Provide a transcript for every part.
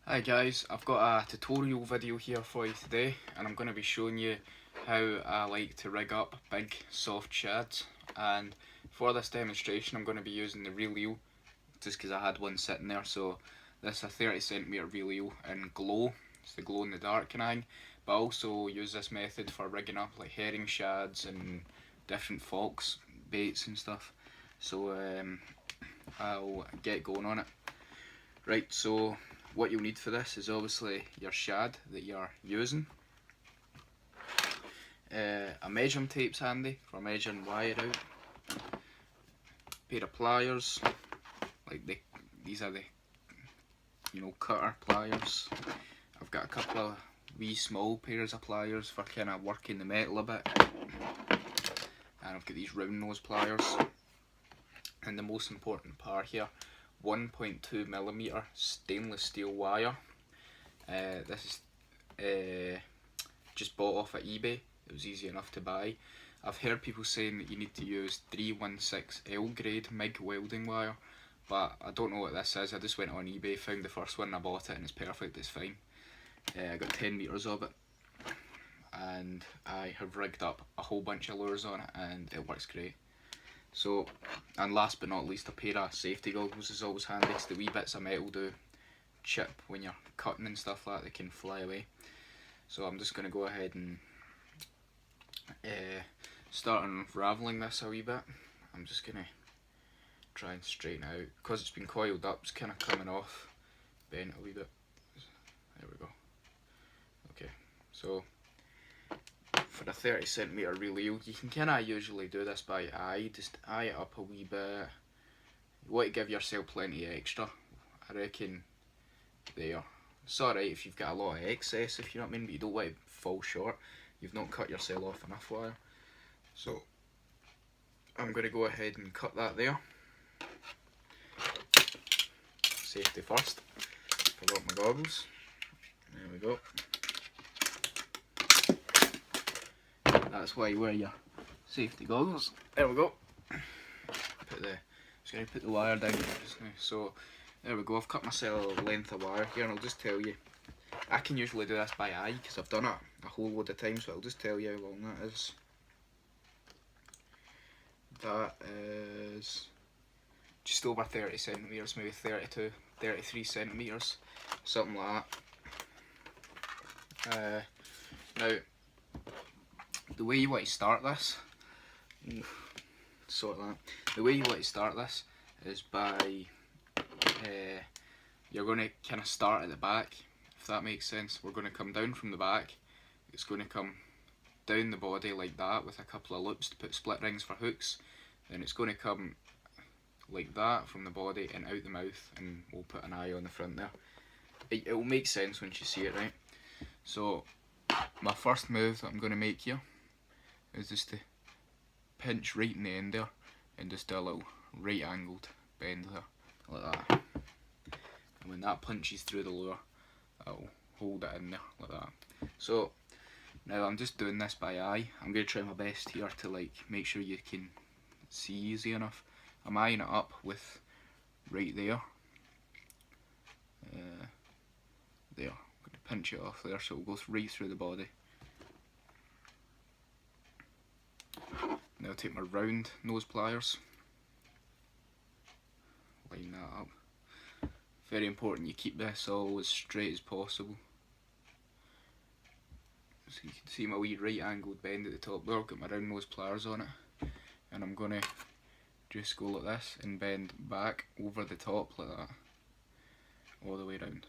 Hi guys, I've got a tutorial video here for you today, and I'm going to be showing you how I like to rig up big soft shads. And for this demonstration I'm going to be using the reel eel, just because I had one sitting there. So this is a 30cm reel eel in glow, it's the glow in the dark kind, but I also use this method for rigging up like herring shads and different fox baits and stuff. So I'll get going on it. Right, so what you'll need for this is obviously your shad that you're using. A measuring tape's handy for measuring wire out. Pair of pliers, like these are the cutter pliers. I've got a couple of wee small pairs of pliers for kind of working the metal a bit, and I've got these round nose pliers. And the most important part here, 1.2mm stainless steel wire. This is just bought off at eBay. It was easy enough to buy. I've heard people saying that you need to use 316L grade MIG welding wire, but I don't know what this is. I just went on eBay, found the first one, I bought it, and it's perfect, it's fine. I got 10 meters of it, and I have rigged up a whole bunch of lures on it, and it works great. So, and last but not least, a pair of safety goggles is always handy, because the wee bits of metal do chip when you're cutting and stuff like that, they can fly away. So I'm just going to go ahead and start unravelling this a wee bit. I'm just going to try and straighten it out, because it's been coiled up, it's kind of coming off, bent a wee bit. There we go. Okay, so for a 30cm reel eel, you can kind of usually do this by eye, just eye it up a wee bit. You want to give yourself plenty of extra, I reckon. There, it's alright if you've got a lot of excess, if you know what I mean, but you don't want to fall short. You've not cut yourself off enough wire. So I'm going to go ahead and cut that there. Safety first. Pull out my goggles. There we go. That's why you wear your safety goggles. There we go. Just going to put the wire down just now. So there we go, I've cut myself a length of wire here, and I'll just tell you. I can usually do this by eye because I've done it a whole load of times, so I'll just tell you how long that is. That is just over 30cm, maybe 32, 33cm, something like that. Now, the way you want to start this, the way you want to start this is by, you're going to kind of start at the back, if that makes sense. We're going to come down from the back, it's going to come down the body like that with a couple of loops to put split rings for hooks, then it's going to come like that from the body and out the mouth, and we'll put an eye on the front there. It will make sense once you see it, right? So my first move that I'm going to make here is just to pinch right in the end there and just do a little right angled bend there, like that. And when that punches through the lure, I'll hold it in there like that. So now I'm just doing this by eye. I'm going to try my best here to like make sure you can see easy enough. I'm eyeing it up with right there. There. I'm going to pinch it off there so it goes right through the body. Now I'll take my round nose pliers. Line that up. Very important you keep this all as straight as possible. So you can see my wee right angled bend at the top there. I've got my round nose pliers on it, and I'm going to just go like this and bend back over the top like that, all the way around.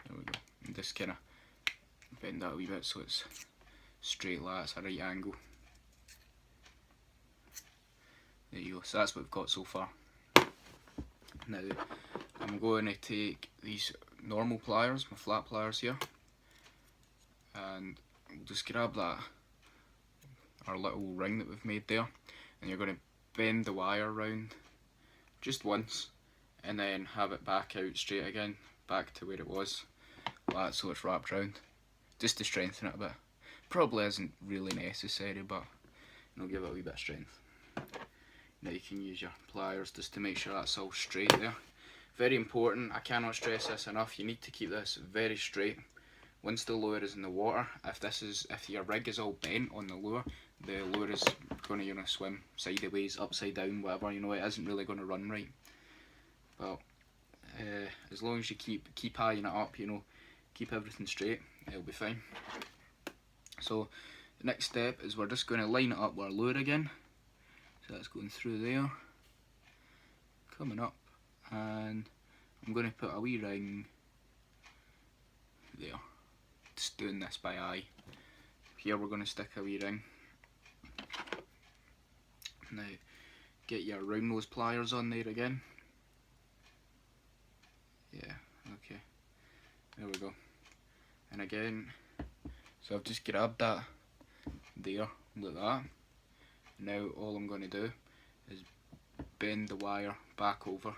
There we go. And just kind of bend that a wee bit so it's straight like that, it's a right angle. There you go, so that's what we've got so far. Now I'm going to take these normal pliers, my flat pliers here, and we'll just grab that, our little ring that we've made there, and you're going to bend the wire around just once and then have it back out straight again, back to where it was, like that, so it's wrapped round, just to strengthen it a bit. Probably isn't really necessary, but it'll give it a wee bit of strength. Now you can use your pliers just to make sure that's all straight there. Very important, I cannot stress this enough, you need to keep this very straight. Once the lure is in the water, if your rig is all bent on the lure is going to, you know, swim sideways, upside down, whatever, you know, it isn't really going to run right. But as long as you keep eyeing it up, you know, keep everything straight, it'll be fine. So the next step is we're just going to line it up with our lure again. So that's going through there, coming up, and I'm going to put a wee ring there. Just doing this by eye. Here we're going to stick a wee ring. Now get your round nose pliers on there again. Yeah, okay, there we go. And again, so I've just grabbed that there, like that. Now all I'm going to do is bend the wire back over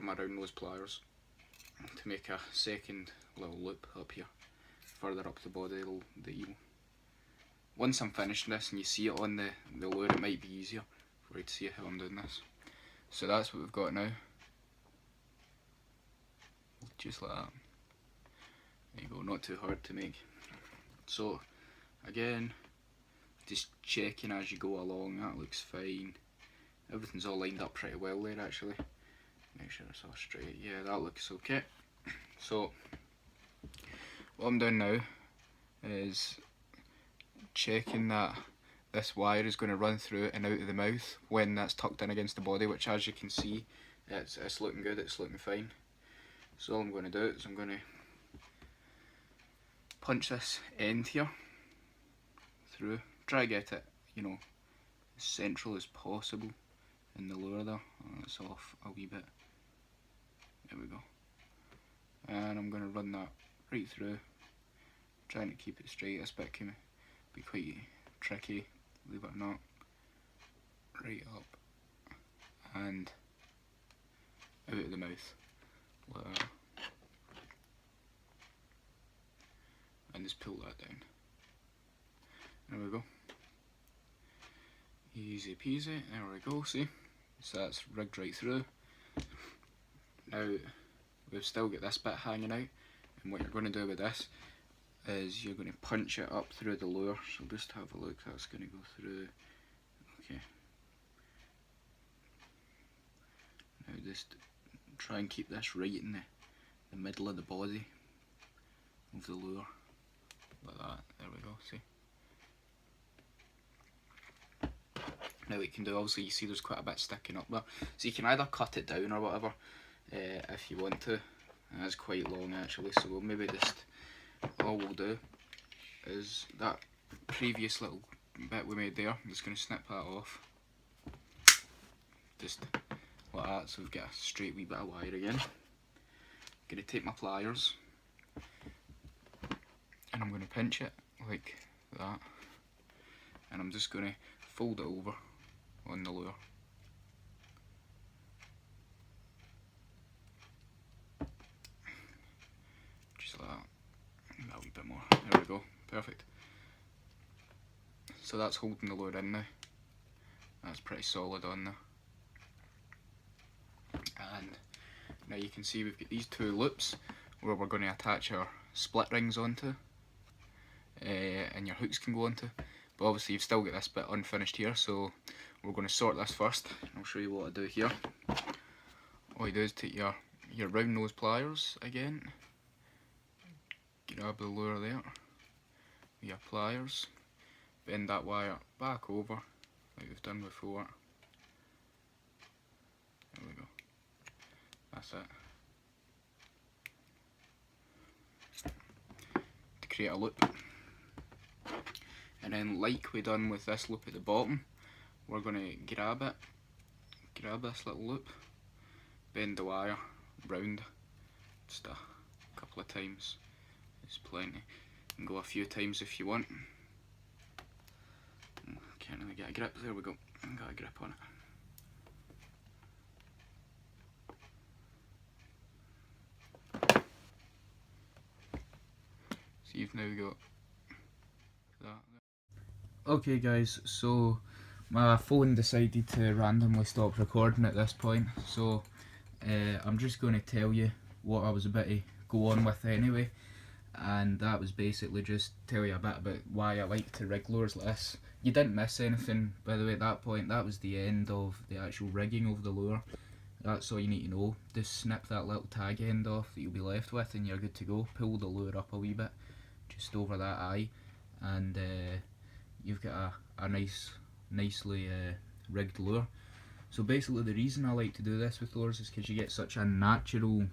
my round nose pliers to make a second little loop up here, further up the body of the eel. Once I'm finished this and you see it on the lure, it might be easier for you to see how I'm doing this. So that's what we've got now. Just like that. There you go, not too hard to make. So again, just checking as you go along, that looks fine. Everything's all lined up pretty well there actually. Make sure it's all straight. Yeah, that looks okay. So what I'm doing now is checking that this wire is going to run through and out of the mouth when that's tucked in against the body, which as you can see, it's looking good, it's looking fine. So all I'm going to do is I'm going to punch this end here through, try to get it, you know, as central as possible in the lure there. It's off a wee bit. There we go. And I'm going to run that right through, trying to keep it straight. This bit can be quite tricky, believe it or not. Right up and out of the mouth, like that. And just pull that down. There we go. Easy peasy, there we go, see? So that's rigged right through. Now, we've still got this bit hanging out, and what you're going to do with this is you're going to punch it up through the lure. So just have a look, that's going to go through. Okay. Now just try and keep this right in the middle of the body of the lure. Like that, there we go, see? Now what you can do, obviously you see there's quite a bit sticking up there, so you can either cut it down or whatever if you want to. And it's quite long actually, so we'll maybe just, all we'll do is that previous little bit we made there, I'm just going to snip that off, just like that, so we've got a straight wee bit of wire again. I'm going to take my pliers and I'm going to pinch it like that, and I'm just going to fold it over on the lure. Just like that, a wee bit more, there we go, perfect. So that's holding the lure in now, that's pretty solid on there. And now you can see we've got these two loops where we're going to attach our split rings onto, and your hooks can go onto. But obviously you've still got this bit unfinished here, so we're going to sort this first. I'll show you what I do here. All you do is take your round nose pliers again, grab the lure there with your pliers, bend that wire back over like we've done before. There we go. That's it. To create a loop. And then like we done with this loop at the bottom, we're going to grab this little loop, bend the wire round, just a couple of times, it's plenty. You can go a few times if you want. Can't really get a grip, there we go, got a grip on it. So you've now got that. Okay guys, so My phone decided to randomly stop recording at this point, so I'm just going to tell you what I was about to go on with anyway, and that was basically just tell you a bit about why I like to rig lures like this. You didn't miss anything, by the way, at that point. That was the end of the actual rigging of the lure. That's all you need to know. Just snip that little tag end off that you'll be left with and you're good to go. Pull the lure up a wee bit, just over that eye, and you've got a nicely rigged lure. So basically the reason I like to do this with lures is because you get such a natural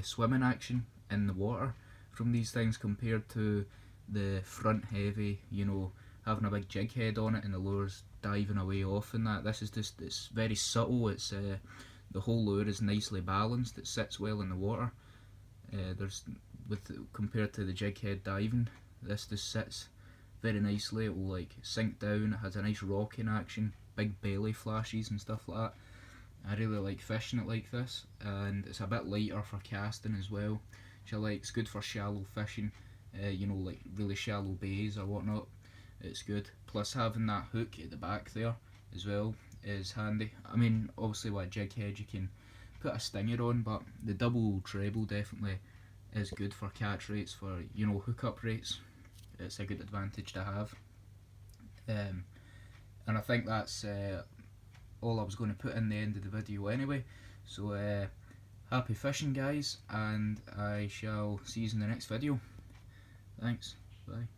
swimming action in the water from these things compared to the front heavy, you know, having a big jig head on it and the lure's diving away off and that. This is just, it's very subtle. It's the whole lure is nicely balanced. It sits well in the water. Compared to the jig head diving, this just sits very nicely. It will like sink down. It has a nice rocking action, big belly flashes and stuff like that. I really like fishing it like this, and it's a bit lighter for casting as well, which I like. It's good for shallow fishing, you know, like really shallow bays or whatnot. It's good. Plus having that hook at the back there as well is handy. I mean, obviously with a jig head you can put a stinger on, but the double treble definitely is good for catch rates, for, you know, hookup rates. It's a good advantage to have. And I think that's all I was going to put in the end of the video anyway. So happy fishing guys, and I shall see you in the next video. Thanks, bye.